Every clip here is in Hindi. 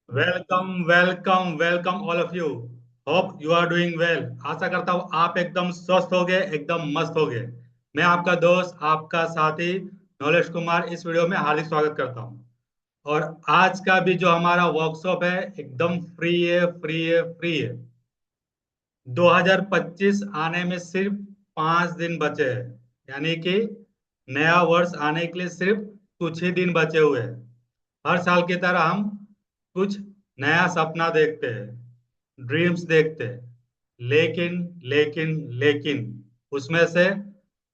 Welcome welcome welcome all of you. Hope you are doing well. आशा करता हूँ आप एकदम स्वस्थ होगे, एकदम मस्त होगे। मैं आपका दोस्त, आपका साथी नॉलेज कुमार इस वीडियो में हार्दिक स्वागत करता हूँ। और आज का भी जो हमारा वर्कशॉप है एकदम फ्री है, फ्री है, फ्री है। 2025 आने में सिर्फ 5 दिन बचे हैं, यानी कि नया वर्ष आने के लिए सिर्फ कुछ ही दिन बचे हुए हैं। हर साल की तरह हम कुछ नया सपना देखते हैं, ड्रीम्स देखते हैं, लेकिन लेकिन लेकिन उसमें से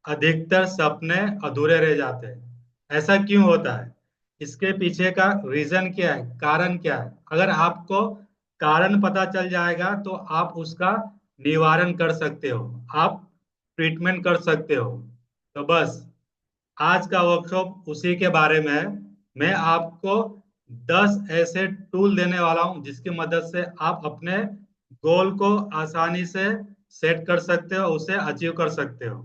अधिकतर सपने अधूरे रह जाते हैं। ऐसा क्यों होता है? इसके पीछे का रीजन क्या है, कारण क्या है? अगर आपको कारण पता चल जाएगा तो आप उसका निवारण कर सकते हो, आप ट्रीटमेंट कर सकते हो। तो बस आज का वर्कशॉप उसी के बारे में है। मैं आपको 10 ऐसे टूल देने वाला हूं जिसकी मदद से आप अपने गोल को आसानी से सेट कर सकते हो, उसे अचीव कर सकते हो।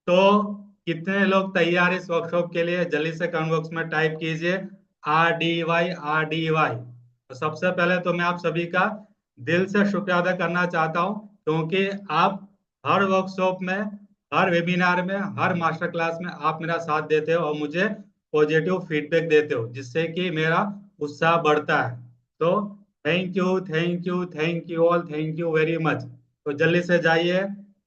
तो कितने लोग तैयार हैं इस वर्कशॉप के लिए? जल्दी से कमेंट बॉक्स में टाइप कीजिए RDY RDY। तो सबसे पहले तो मैं आप सभी का दिल से शुक्रिया अदा करना चाहता हूं, क्योंकि आप हर वर्कशॉप में, हर वेबिनार में, हर मास्टर क्लास में आप मेरा साथ देते हो और मुझे पॉजिटिव फीडबैक देते हो, जिससे कि मेरा उत्साह बढ़ता है। तो thank you, thank you, thank you all, thank you very much. तो जल्दी से जाइए,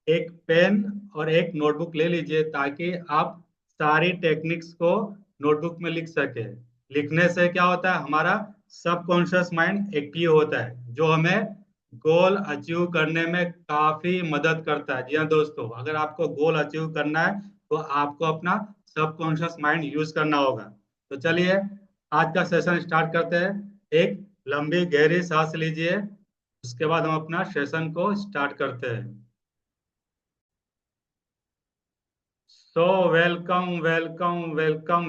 एक पेन और एक नोटबुक ले लीजिए ताकि आप सारी टेक्निक्स को नोटबुक में लिख सके। लिखने से क्या होता है, हमारा सबकॉन्शियस माइंड एक्टिव होता है, जो हमें गोल अचीव करने में काफी मदद करता है। जी हाँ दोस्तों, अगर आपको गोल अचीव करना है तो आपको अपना सबकॉन्शियस माइंड यूज करना होगा। तो चलिए आज का सेशन स्टार्ट करते हैं। एक लंबी गहरी सांस लीजिए, उसके बाद हम अपना सेशन को स्टार्ट करते हैं। So, welcome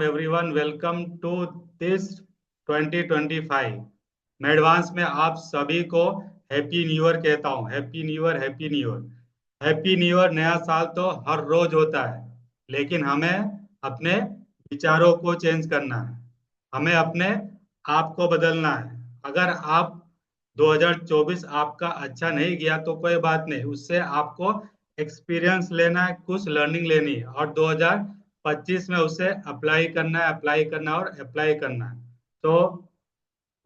everyone, welcome to this 2025। मैं एडवांस में आप सभी को हैप्पी न्यू ईयर कहता हूँ। Happy new year, happy new year, happy new year. नया साल तो हर रोज होता है, लेकिन हमें अपने विचारों को चेंज करना है, हमें अपने आप को बदलना है। अगर आप 2024 आपका अच्छा नहीं गया तो कोई बात नहीं, उससे आपको एक्सपीरियंस लेना है, कुछ लर्निंग लेनी है, और 2025 में उसे अप्लाई करना है, अप्लाई करना है और अप्लाई करना है। तो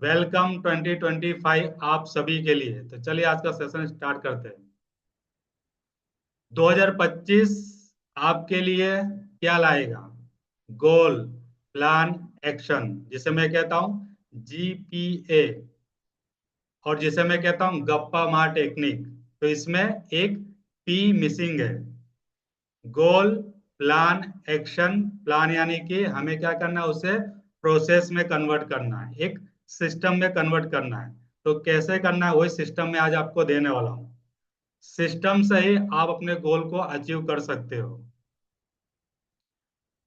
वेलकम 2025 आप सभी के लिए। तो चलिए आज का सेशन स्टार्ट करते हैं। 2025 आपके लिए क्या लाएगा? गोल, प्लान, एक्शन, जिसे मैं कहता हूं GPA, और जिसे मैं कहता हूं गप्पा मार टेक्निक। तो इसमें एक P मिसिंग है। गोल, प्लान, एक्शन। प्लान यानी कि हमें क्या करना है, उसे प्रोसेस में कन्वर्ट करना है, एक सिस्टम में कन्वर्ट करना है। तो कैसे करना है, वही सिस्टम में आज आपको देने वाला हूँ। सिस्टम से ही आप अपने गोल को अचीव कर सकते हो।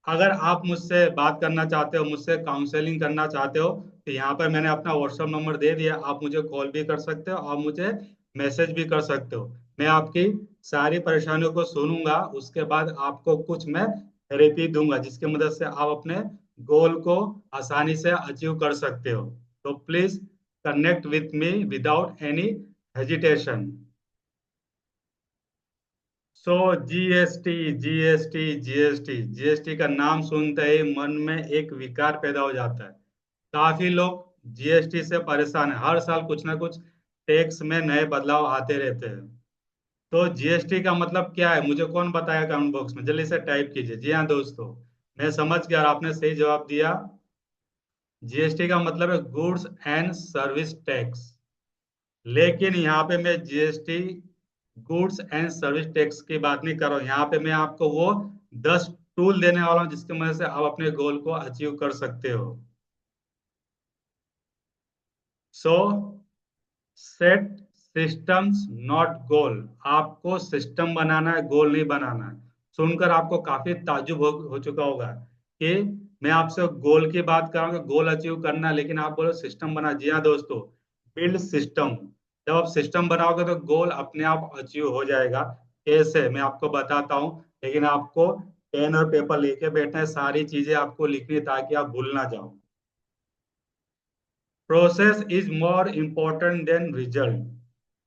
अगर आप मुझसे बात करना चाहते हो, मुझसे काउंसलिंग करना चाहते हो, तो यहाँ पर मैंने अपना व्हाट्सएप नंबर दे दिया। आप मुझे कॉल भी कर सकते हो, आप मुझे मैसेज भी कर सकते हो। मैं आपकी सारी परेशानियों को सुनूंगा, उसके बाद आपको कुछ मैं थेरेपी दूंगा, जिसकी मदद से आप अपने गोल को आसानी से अचीव कर सकते हो। तो please connect with me without any hesitation. So GST, GST, GST, GST का नाम सुनते ही मन में एक विकार पैदा हो जाता है। काफी लोग GST से परेशान है। हर साल कुछ ना कुछ टैक्स में नए बदलाव आते रहते हैं। तो GST का मतलब क्या है, मुझे कौन बताया? कमेंट बॉक्स में जल्दी से टाइप कीजिए। जी हाँ दोस्तों, मैं समझ गया और आपने सही जवाब दिया। GST का मतलब है गुड्स एंड सर्विस टैक्स। लेकिन यहाँ पे मैं GST, goods and service tax की बात नहीं कर रहा हूँ। यहाँ पे मैं आपको वो 10 टूल देने वाला हूँ जिसकी मदद से आप अपने गोल को अचीव कर सकते हो। सो सेट सिस्टम्स नॉट गोल। आपको सिस्टम बनाना है, गोल नहीं बनाना है। सुनकर आपको काफी ताज्जुब हो चुका होगा कि मैं आपसे गोल की बात कर रहा हूँ, गोल अचीव करना है, लेकिन आप बोलो सिस्टम बना। जी हाँ दोस्तों, बिल्ड सिस्टम। जब आप सिस्टम बनाओगे तो गोल अपने आप अचीव हो जाएगा। कैसे, मैं आपको बताता हूँ, लेकिन आपको पेन और पेपर लेके बैठना है, सारी चीजें आपको लिखनी है ताकि आप भूल ना जाओ। Process is more important then result.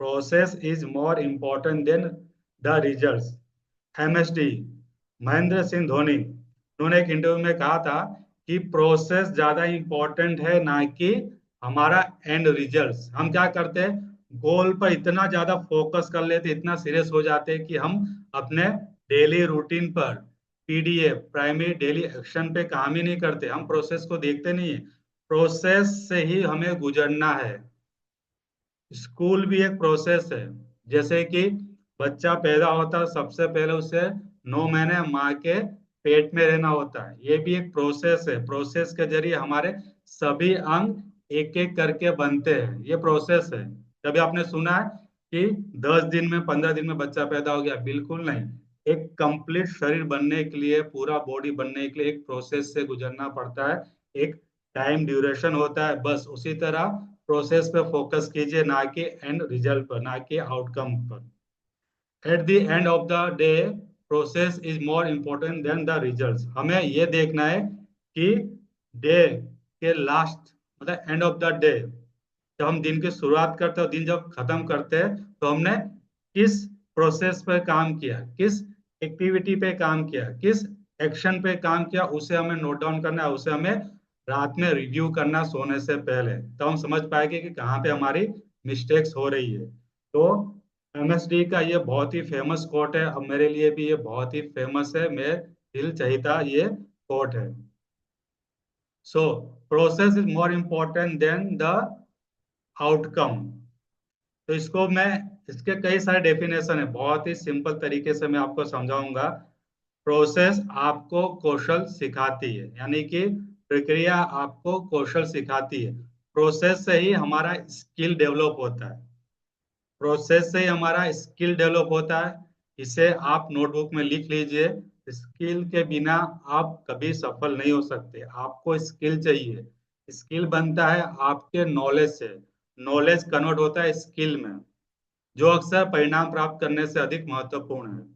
Process is more important then the result. MSD Mahendra Singh Dhoni, उन्होंने एक इंटरव्यू में कहा था कि प्रोसेस ज्यादा इम्पोर्टेंट है ना कि हमारा एंड रिजल्ट्स। हम क्या करते हैं, गोल पर इतना ज्यादा फोकस कर लेते, इतना सीरियस हो जाते हैं कि हम अपने डेली रूटीन पर, पीडीएफ प्राइमरी डेली एक्शन पे काम ही नहीं करते, हम प्रोसेस को देखते नहीं है। प्रोसेस से ही हमें गुजरना है। स्कूल भी एक प्रोसेस है। जैसे कि बच्चा पैदा होता है, सबसे पहले उसे 9 महीने माँ के पेट में रहना होता है, ये भी एक प्रोसेस है। प्रोसेस के जरिए हमारे सभी अंग एक एक करके बनते हैं, ये प्रोसेस है। कभी आपने सुना है कि 10 दिन में 15 दिन में बच्चा पैदा हो गया? बिल्कुल नहीं। एक कंप्लीट शरीर बनने के लिए, पूरा बॉडी बनने के लिए एक प्रोसेस से गुजरना पड़ता है, एक टाइम ड्यूरेशन होता है। बस उसी तरह प्रोसेस पे फोकस कीजिए, ना कि एंड रिजल्ट पर, ना कि आउटकम पर। At the end of the day process is more important then the results. हमें ये देखना है कि डे के लास्ट, मतलब एंड ऑफ द डे, जब हम दिन की शुरुआत करते हैं और दिन जब खत्म करते हैं, तो हमने किस प्रोसेस पे काम किया, किस एक्टिविटी पे काम किया, किस एक्शन पे काम किया, उसे हमें नोट डाउन करना है। उसे हमें रात में रिव्यू करना सोने से पहले, तो हम समझ पाएंगे कि कहाँ पे हमारी मिस्टेक्स हो रही है। तो एमएसडी का ये बहुत ही फेमस कोट है, अब मेरे लिए भी ये बहुत ही फेमस है, मैं दिल चाहता ये कोट है। So process is more important then the outcome. तो इसको मैं, इसके कई सारे डेफिनेशन है, बहुत ही सिंपल तरीके से मैं आपको समझाऊंगा। प्रोसेस आपको कौशल सिखाती है, यानी कि प्रक्रिया आपको कौशल सिखाती है। प्रोसेस से ही हमारा स्किल डेवलप होता है, प्रोसेस से ही हमारा स्किल डेवलप होता है। इसे आप नोटबुक में लिख लीजिए। स्किल के बिना आप कभी सफल नहीं हो सकते, आपको स्किल चाहिए। स्किल बनता है आपके नॉलेज से, नॉलेज कन्वर्ट होता है स्किल में, जो अक्सर परिणाम प्राप्त करने से अधिक महत्वपूर्ण है।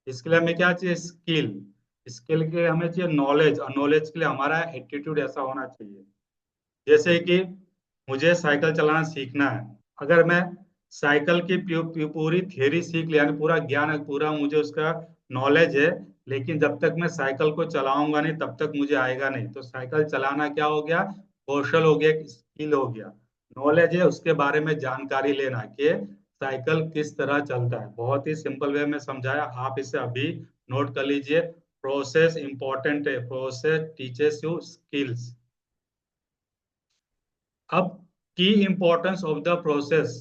इसके लिए हमें क्या चाहिए? स्किल। स्किल के लिए हमें चाहिए नॉलेज, और नॉलेज के लिए हमारा एटीट्यूड ऐसा होना चाहिए। जैसे कि मुझे साइकिल चलाना सीखना है, अगर मैं साइकिल की पूरी थियरी सीख लिया, यानी पूरा ज्ञान है, पूरा मुझे उसका नॉलेज है, लेकिन जब तक मैं साइकिल को चलाऊंगा नहीं तब तक मुझे आएगा नहीं। तो साइकिल चलाना क्या हो गया? कौशल हो गया, एक स्किल हो गया। नॉलेज है उसके बारे में जानकारी लेना कि साइकिल किस तरह चलता है। बहुत ही सिंपल वे में समझाया, आप इसे अभी नोट कर लीजिए। प्रोसेस इंपॉर्टेंट है, प्रोसेस टीचेस यू स्किल्स। अब की इंपॉर्टेंस ऑफ द प्रोसेस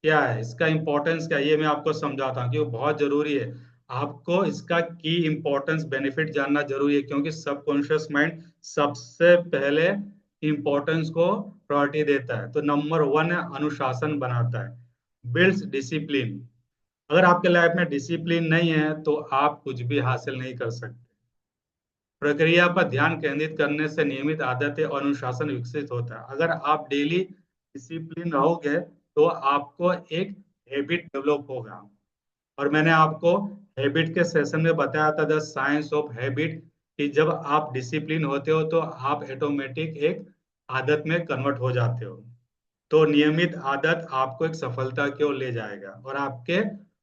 क्या है, इसका इंपॉर्टेंस क्या है, ये मैं आपको समझाता हूँ कि वो बहुत जरूरी है। आपको इसका की इंपॉर्टेंस बेनिफिट जानना जरूरी है, क्योंकि सबकॉन्शियस माइंड सबसे पहले इंपॉर्टेंस को प्रायोरिटी देता है। तो नंबर 1 है, अनुशासन बनाता है, बिल्ड्स डिसिप्लिन। अगर आपके लाइफ में डिसिप्लिन नहीं है तो आप कुछ भी हासिल नहीं कर सकते। प्रक्रिया पर ध्यान केंद्रित करने से नियमित आदतें और अनुशासन विकसित होता है। अगर आप डेली डिसिप्लिन रहोगे तो आपको एक हैबिट डेवलप होगा। और मैंने आपको हैबिट के सेशन में बताया था, द साइंस ऑफ हैबिट, कि जब आप डिसिप्लिन होते हो तो आप ऑटोमेटिक एक आदत में कन्वर्ट हो जाते हो। तो नियमित आदत आपको एक सफलता की ओर ले जाएगा और आपके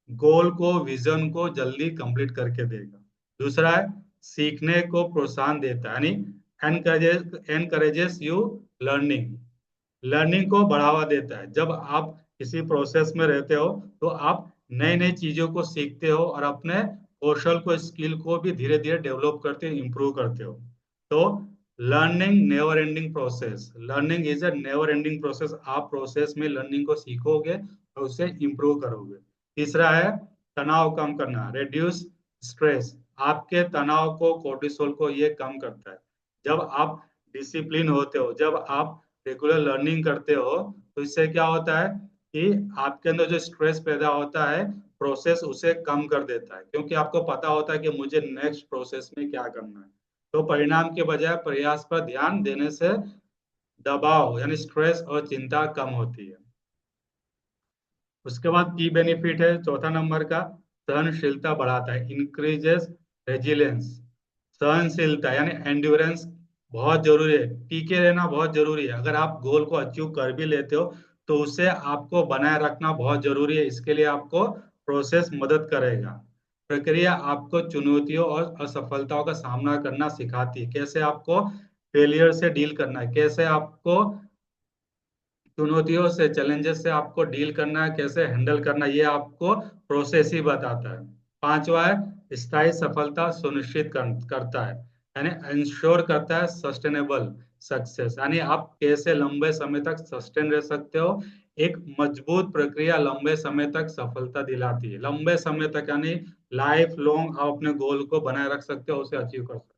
गोल को, विजन को जल्दी कंप्लीट करके देगा। दूसरा है, सीखने को प्रोत्साहन देता है, यानी एनकरेजेस यू लर्निंग। लर्निंग को बढ़ावा देता है। जब आप किसी प्रोसेस में रहते हो तो आप नई नई चीजों को सीखते हो और अपने कौशल को, स्किल को भी धीरे धीरे डेवलप करते हो, इंप्रूव करते हो। तो learning never ending process, learning is a never ending process. आप प्रोसेस में लर्निंग को सीखोगे और उसे इंप्रूव करोगे। तीसरा है, तनाव कम करना, रिड्यूस स्ट्रेस। आपके तनाव को, कोर्टिसोल को ये कम करता है। जब आप डिसिप्लिन होते हो, जब आप रेगुलर लर्निंग करते हो, तो इससे क्या होता है कि आपके अंदर जो स्ट्रेस पैदा होता है, प्रोसेस उसे कम कर देता है, क्योंकि आपको पता होता है कि मुझे नेक्स्ट प्रोसेस में क्या करना है। तो परिणाम के बजाय प्रयास पर ध्यान देने से दबाव, यानी स्ट्रेस और चिंता कम होती है। उसके बाद की बेनिफिट है चौथा नंबर का, सहनशीलता बढ़ाता है, इंक्रीजेस रेजिलियंस। सहनशीलता यानी एंड्योरेंस बहुत जरूरी है, टीके रहना बहुत जरूरी है। अगर आप गोल को अचीव कर भी लेते हो तो उसे आपको बनाए रखना बहुत जरूरी है। इसके लिए आपको प्रोसेस मदद करेगा। प्रक्रिया आपको चुनौतियों और असफलताओं का सामना करना सिखाती है, कैसे आपको फेलियर से डील करना है, कैसे आपको चुनौतियों से, चैलेंजेस से आपको डील करना है, कैसे हैंडल करना है, ये आपको प्रोसेस ही बताता है। पांचवा है स्थायी सफलता सुनिश्चित करता है, यानी इंश्योर करता है सस्टेनेबल सक्सेस, यानी आप कैसे लंबे समय तक सस्टेन रह सकते हो। एक मजबूत प्रक्रिया लंबे समय तक सफलता दिलाती है, लंबे समय तक, यानी लाइफ लॉन्ग आप अपने गोल को बनाए रख सकते हो, उसे अचीव कर सकते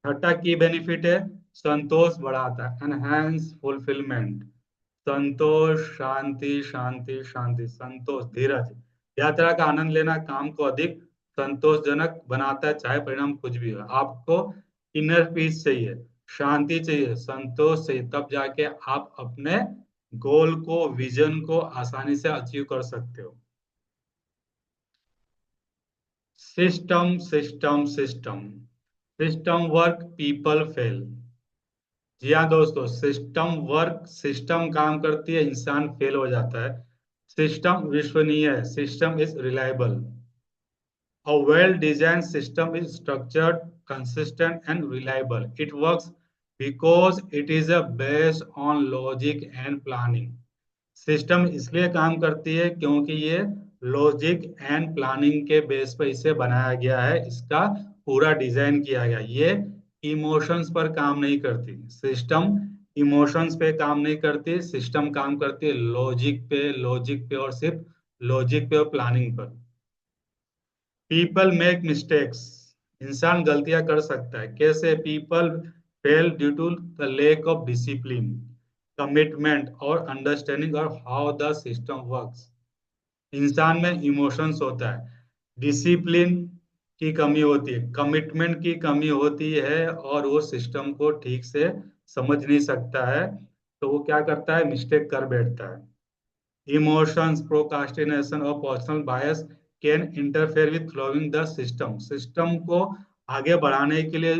हो। छठा की बेनिफिट है संतोष बढ़ाता है, एनहांस फुलफिलमेंट। संतोष, शांति शांति शांति, संतोष, धीरज, यात्रा का आनंद लेना काम को अधिक संतोषजनक बनाता है, चाहे परिणाम कुछ भी हो। आपको इनर पीस चाहिए, शांति चाहिए, संतोष चाहिए, तब जाके आप अपने गोल को, विजन को आसानी से अचीव कर सकते हो। System system system, system work people fail. जी हाँ दोस्तों, सिस्टम वर्क, सिस्टम काम करती है, इंसान फेल हो जाता है। सिस्टम विश्वसनीय है, system is reliable. A well-designed system is structured, consistent, and reliable. It works because it is based on logic and planning. System इसलिए काम करती है क्योंकि ये लॉजिक एंड प्लानिंग के बेस पर इसे बनाया गया है, इसका पूरा डिजाइन किया गया। ये इमोशंस पर काम नहीं करती सिस्टम, इमोशंस पे काम नहीं करती सिस्टम, काम करती है लॉजिक पे और सिर्फ लॉजिक पे और प्लानिंग पर। पीपल मेक मिस्टेक्स, इंसान गलतियां कर सकता है। कैसे? People fail due to the lack of discipline, commitment और understanding of how the system works. इंसान में इमोशंस होता है, डिसिप्लिन की कमी होती है, कमिटमेंट की कमी होती है, और वो सिस्टम को ठीक से समझ नहीं सकता है, तो वो क्या करता है, मिस्टेक कर बैठता है। इमोशंस, प्रोकास्टिनेशन और personal bias can interfere with flowing the system. System को आगे बढ़ाने के लिए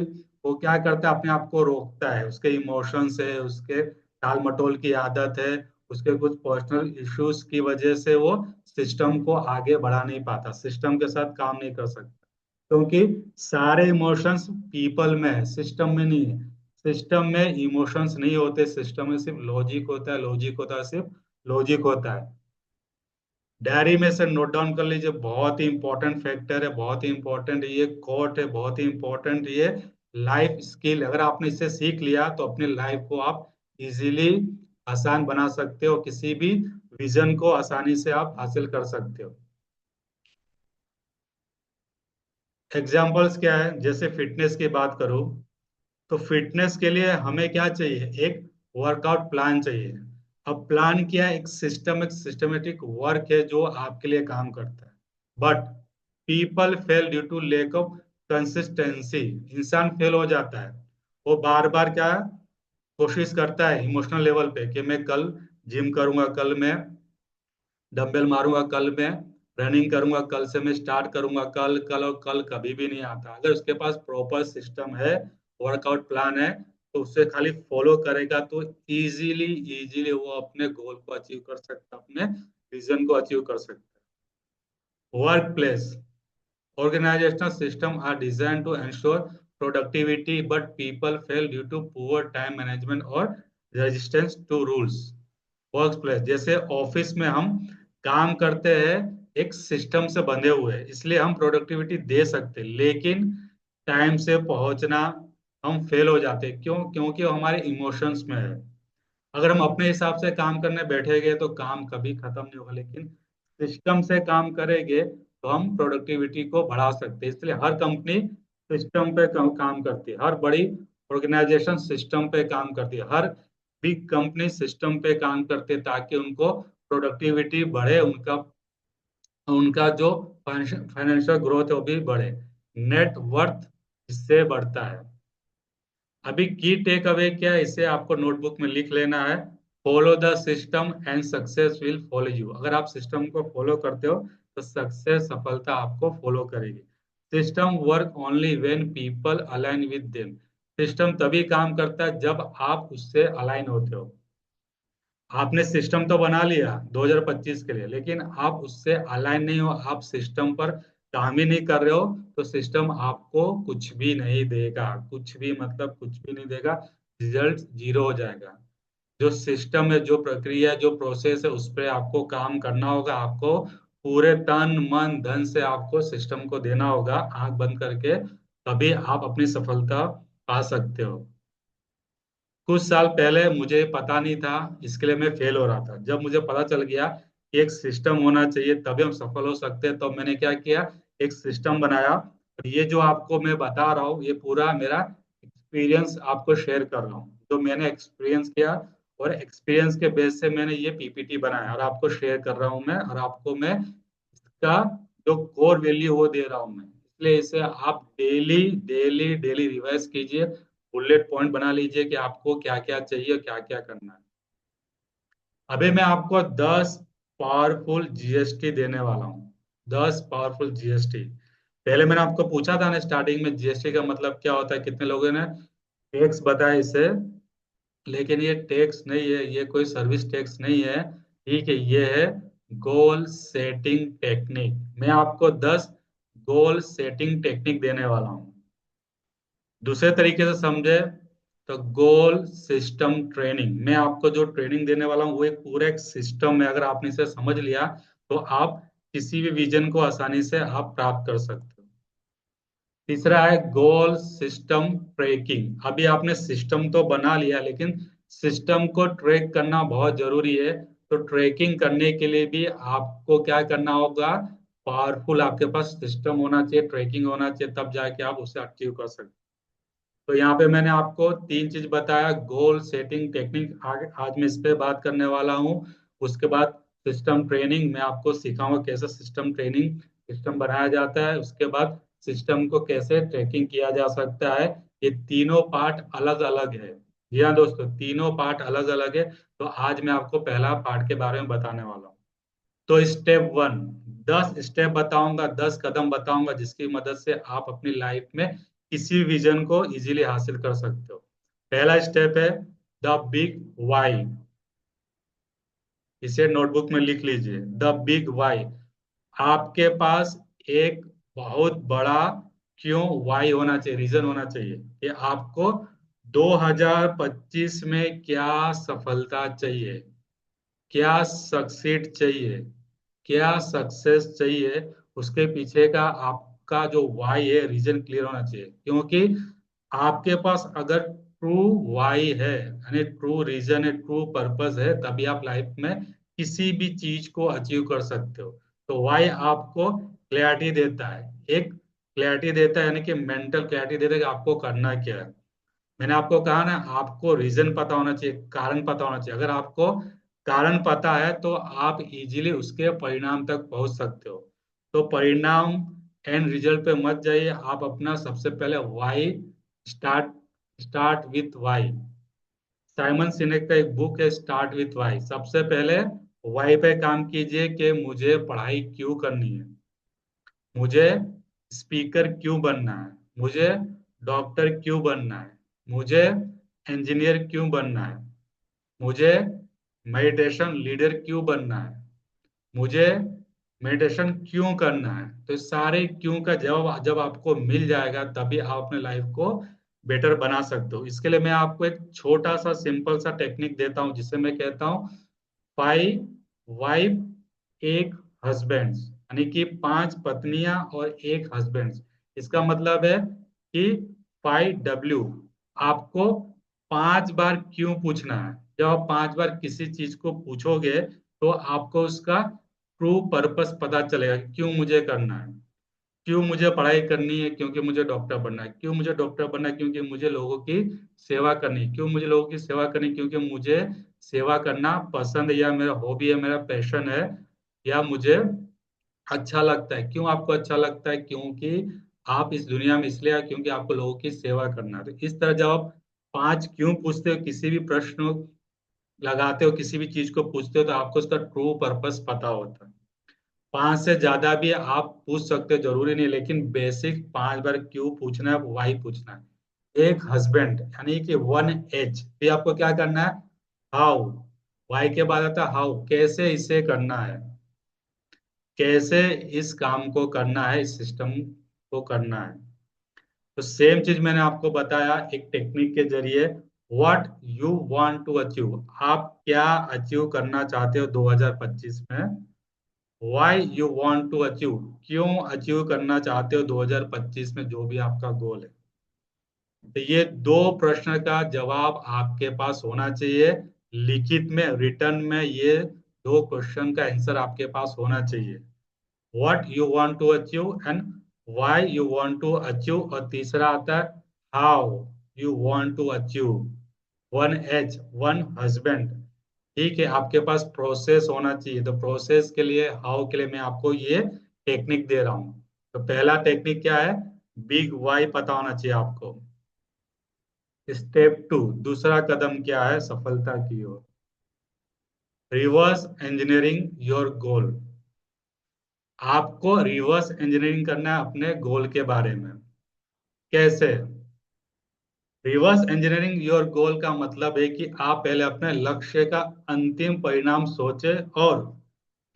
वो क्या करता है, अपने आप को रोकता है। उसके इमोशंस है, उसके टाल मटोल की आदत है, उसके कुछ पर्सनल इश्यूज की वजह से वो सिस्टम को आगे बढ़ा नहीं पाता, सिस्टम के साथ काम नहीं कर सकता, क्योंकि सारे इमोशंस पीपल में है, सिस्टम में नहीं है। सिस्टम में इमोशंस नहीं होते, सिस्टम में सिर्फ लॉजिक होता है, लॉजिक होता है, सिर्फ लॉजिक होता है। डायरी में से नोट डाउन कर लीजिए, बहुत ही इंपॉर्टेंट फैक्टर है, बहुत ही इंपॉर्टेंट ये कोट है, बहुत ही इंपॉर्टेंट ये लाइफ स्किल। अगर आपने इसे सीख लिया तो अपनी लाइफ को आप इजीली आसान बना सकते हो, किसी भी विजन को आसानी से आप हासिल कर सकते हो। एग्जाम्पल्स क्या है? जैसे फिटनेस की बात करूं तो फिटनेस के लिए हमें क्या चाहिए, एक वर्कआउट प्लान चाहिए। अब प्लान क्या है, एक सिस्टमेटिक वर्क है जो आपके लिए काम करता है। But people fail due to lack of consistency, इंसान फेल हो जाता है, वो बार बार क्या कोशिश करता है इमोशनल लेवल पे कि मैं कल जिम करूंगा, कल मैं डंबल मारूंगा, कल मैं रनिंग करूंगा, कल से मैं स्टार्ट करूंगा, कल कल और कल कभी भी नहीं आता। अगर उसके पास प्रॉपर सिस्टम है, वर्कआउट प्लान है, तो उससे खाली फॉलो करेगा तो इजीली इजीली वो अपने गोल को अचीव कर सकता है, अपने विजन को अचीव कर सकता है। Work place, organizational systems are designed to ensure productivity, but people fail due to poor time management or resistance to rules. Work place, जैसे ऑफिस में हम काम करते हैं, एक सिस्टम से बंधे हुए हैं, इसलिए हम प्रोडक्टिविटी दे सकते हैं, लेकिन टाइम से पहुंचना हम फेल हो जाते हैं। क्यों? क्योंकि वो हमारे इमोशंस में है। अगर हम अपने हिसाब से काम करने बैठेंगे तो काम कभी खत्म नहीं होगा, लेकिन सिस्टम से काम करेंगे तो हम प्रोडक्टिविटी को बढ़ा सकते हैं। इसलिए हर कंपनी सिस्टम पे काम करती है, हर बड़ी ऑर्गेनाइजेशन सिस्टम पे काम करती है, हर बिग कंपनी सिस्टम पे काम करती है, ताकि उनको प्रोडक्टिविटी बढ़े, उनका उनका जो फाइनेंशियल ग्रोथ है वो भी बढ़े, नेट वर्थ इससे बढ़ता है। अभी की टेक अवे क्या है, इसे आपको नोटबुक में लिख लेना है। Follow the system and success will follow you. अगर आप सिस्टम को फॉलो करते हो तो सक्सेस, सफलता आपको फॉलो करेगी। System work only when people align with them. System तभी काम करता है जब आप उससे अलाइन होते हो। आपने सिस्टम तो बना लिया 2025 के लिए, लेकिन आप उससे अलाइन नहीं हो, आप सिस्टम पर काम ही नहीं कर रहे हो, तो सिस्टम आपको कुछ भी नहीं देगा, कुछ भी मतलब कुछ भी नहीं देगा। रिजल्ट जीरो हो जाएगा। जो सिस्टम है, जो प्रक्रिया है, जो प्रोसेस है, उस पर आपको काम करना होगा। आपको पूरे तन मन धन से आपको सिस्टम को देना होगा, आंख बंद करके, तभी आप अपनी सफलता पा सकते हो। कुछ साल पहले मुझे पता नहीं था, इसके लिए मैं फेल हो रहा था। जब मुझे पता चल गया कि एक सिस्टम होना चाहिए तभी हम सफल हो सकते हैं, तो मैंने क्या किया, एक सिस्टम बनाया। ये जो आपको मैं बता रहा हूँ, ये पूरा मेरा एक्सपीरियंस आपको शेयर कर रहा हूँ, जो मैंने एक्सपीरियंस किया, और एक्सपीरियंस के बेस से मैंने ये पीपीटी बनाया और आपको शेयर कर रहा हूँ मैं, और आपको मैं इसका जो कोर वैल्यू वो दे रहा हूँ मैं। इसलिए इसे आप डेली डेली डेली रिवाइज कीजिए, बुलेट पॉइंट बना लीजिए कि आपको क्या क्या चाहिए और क्या क्या करना है। अभी मैं आपको 10 पावरफुल जीएसटी देने वाला हूँ। 10 पावरफुल जीएसटी। पहले मैंने आपको पूछा था ना स्टार्टिंग में, जीएसटी का मतलब क्या होता है, कितने लोगों ने टैक्स बताया इसे। लेकिन ये टैक्स नहीं है, ये कोई सर्विस टैक्स नहीं है। ठीक है, ये है गोल सेटिंग टेक्निक। मैं आपको 10 गोल सेटिंग टेक्निक देने वाला हूँ। दूसरे तरीके से समझे तो गोल सिस्टम ट्रेनिंग। मैं आपको जो ट्रेनिंग देने वाला हूँ वो एक पूरा एक सिस्टम है। अगर आपने इसे समझ लिया तो आप किसी भी विजन को आसानी से आप प्राप्त कर सकते हो। तीसरा है गोल सिस्टम ट्रैकिंग। अभी आपने सिस्टम तो बना लिया, लेकिन सिस्टम को ट्रैक करना बहुत जरूरी है। तो ट्रैकिंग करने के लिए भी आपको क्या करना होगा, पावरफुल आपके पास सिस्टम होना चाहिए, ट्रैकिंग होना चाहिए, तब जाके आप उसे अचीव कर सकते हो। तो यहाँ पे मैंने आपको तीन चीज बताया, गोल सेटिंग टेक्निक, आज मैं इस पे बात करने वाला हूँ। उसके बाद सिस्टम ट्रेनिंग, मैं आपको सिखाऊंगा कैसे सिस्टम ट्रेनिंग सिस्टम बनाया जाता है। उसके बाद सिस्टम को कैसे ट्रैकिंग किया जा सकता है। ये तीनों पार्ट अलग अलग है। जी हाँ दोस्तों, तीनों पार्ट अलग अलग है। तो आज मैं आपको पहला पार्ट के बारे में बताने वाला हूँ। तो स्टेप वन, 10 स्टेप बताऊंगा, 10 कदम बताऊंगा, जिसकी मदद से आप अपनी लाइफ में किसी विजन को इजीली हासिल कर सकते हो। पहला स्टेप है द बिग वाई। इसे नोटबुक में लिख लीजिए, द बिग वाई। आपके पास एक बहुत बड़ा क्यों वाई होना चाहिए, रीजन होना चाहिए कि आपको 2025 में क्या सफलता चाहिए, क्या सक्सीड चाहिए, क्या सक्सेस चाहिए। उसके पीछे का आपका जो वाई है, रीजन क्लियर होना चाहिए। क्योंकि आपके पास अगर ट्रू वाई है, यानी ट्रू रीजन है, ट्रू पर्पस है, तभी आप लाइफ में किसी भी चीज को अचीव कर सकते हो। तो वाई आपको क्लैरिटी देता है, एक क्लैरिटी देता है, यानी कि मेंटल क्लैरिटी देता है कि आपको करना क्या है। मैंने आपको कहा ना, आपको रीजन पता होना चाहिए, कारण पता होना चाहिए। अगर आपको कारण पता है तो आप इजीली उसके परिणाम तक पहुंच सकते हो। तो परिणाम एंड रिजल्ट पे मत जाइए, आप अपना सबसे पहले why start start with why. Simon Sinek का एक बुक है स्टार्ट विथ वाई। सबसे पहले वाई पे काम कीजिए कि मुझे पढ़ाई क्यों करनी है, मुझे स्पीकर क्यों बनना है, मुझे डॉक्टर क्यों बनना है, मुझे इंजीनियर क्यों बनना है, मुझे मेडिटेशन लीडर क्यों बनना है, मुझे मेडिटेशन क्यों करना है। तो इस सारे क्यों का जवाब जब आपको मिल जाएगा, तभी आप अपने लाइफ को बेटर बना सकते हो। इसके लिए मैं आपको एक छोटा सा सिंपल सा टेक्निक देता हूँ, जिसे मैं कहता हूँ 5 वाइफ एक हस्बैंड, यानी कि 5 पत्नियां और एक हस्बैंड। इसका मतलब है कि 5 W। आपको 5 बार क्यों पूछना है। जब आप 5 बार किसी चीज को पूछोगे तो आपको उसका ट्रू पर्पस पता चलेगा कि क्यों मुझे करना है। क्यों मुझे पढ़ाई करनी है, क्योंकि मुझे डॉक्टर बनना है। क्यों मुझे डॉक्टर बनना है, क्योंकि मुझे लोगों की सेवा करनी है। क्यों मुझे लोगों की सेवा करनी है, क्योंकि मुझे सेवा करना पसंद है, या मेरा हॉबी है, मेरा पैशन है, या मुझे अच्छा लगता है। क्यों आपको अच्छा लगता है, क्योंकि आप इस दुनिया में इसलिए आए, क्योंकि आपको लोगों की सेवा करना है। तो इस तरह जब आप 5 क्यों पूछते हो, किसी भी प्रश्न लगाते हो, किसी भी चीज को पूछते हो, तो आपको उसका ट्रू पर्पस पता होता है। 5 से ज्यादा भी आप पूछ सकते हो, जरूरी नहीं, लेकिन बेसिक 5 बार क्यों पूछना है, वाई पूछना है। एक हस्बैंड, यानी कि 1 एच। फिर आपको क्या करना है, हाउ, वाई के बाद आता है हाउ, कैसे इसे करना है, कैसे इस काम को करना है, इस सिस्टम को करना है। तो सेम चीज मैंने आपको बताया एक टेक्निक के जरिए। What you want to achieve, आप क्या अचीव करना चाहते हो 2025 में। Why you want to achieve, क्यों अचीव करना चाहते हो 2025 में जो भी आपका गोल है। तो ये दो प्रश्न का जवाब आपके पास होना चाहिए, लिखित में, रिटर्न में। ये दो क्वेश्चन का आंसर आपके पास होना चाहिए। What you want to achieve and why you want to achieve. और तीसरा आता है how you want to achieve 1 H, one husband. ठीक है, आपके पास प्रोसेस होना चाहिए। तो प्रोसेस के लिए, हाउ के लिए मैं आपको ये टेक्निक दे रहा हूँ। तो पहला टेक्निक क्या है, बिग वाई पता होना चाहिए आपको। स्टेप 2, दूसरा कदम क्या है सफलता की ओर, रिवर्स इंजीनियरिंग योर गोल। आपको रिवर्स इंजीनियरिंग करना है अपने गोल के बारे में। कैसे, रिवर्स इंजीनियरिंग योर गोल का मतलब है कि आप पहले अपने लक्ष्य का अंतिम परिणाम सोचें और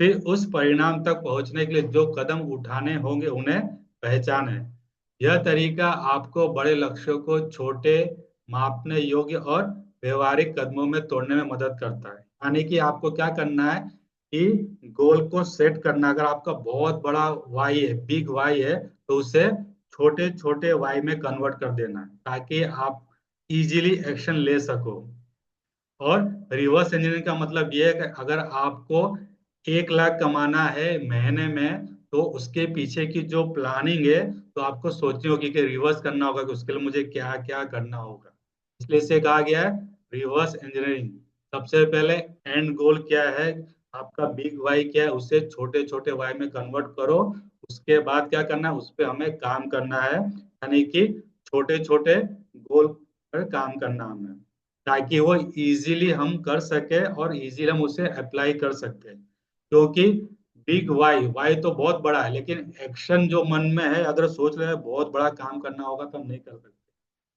फिर उस परिणाम तक पहुंचने के लिए जो कदम उठाने होंगे उन्हें पहचानें। यह तरीका आपको बड़े लक्ष्यों को छोटे, मापने योग्य और व्यवहारिक कदमों में तोड़ने में मदद करता है। यानी कि आपको क्या करना है कि गोल को सेट करना। अगर आपका बहुत बड़ा वाई है, बिग वाई है, तो उसे छोटे छोटे वाई में कन्वर्ट कर देना है ताकि आप इजीली एक्शन ले सको। और रिवर्स इंजीनियरिंग का मतलब ये है कि अगर आपको 1 लाख कमाना है महीने में, तो उसके पीछे की जो प्लानिंग है, तो आपको सोचनी होगी कि रिवर्स करना होगा कि उसके लिए मुझे क्या क्या करना होगा। इसलिए इसे कहा गया है रिवर्स इंजीनियरिंग। सबसे पहले एंड गोल क्या है, आपका बिग वाई क्या है, उसे छोटे छोटे वाई में कन्वर्ट करो। उसके बाद क्या करना है, उस पर हमें काम करना है, यानी कि छोटे छोटे गोल पर काम करना हमें, ताकि वो इजीली हम कर सके और इजीली हम उसे अप्लाई कर सकते। क्योंकि बिग वाई, वाई तो बहुत बड़ा है, लेकिन एक्शन जो मन में है, अगर सोच रहे हैं बहुत बड़ा काम करना होगा तो हम नहीं कर सकते।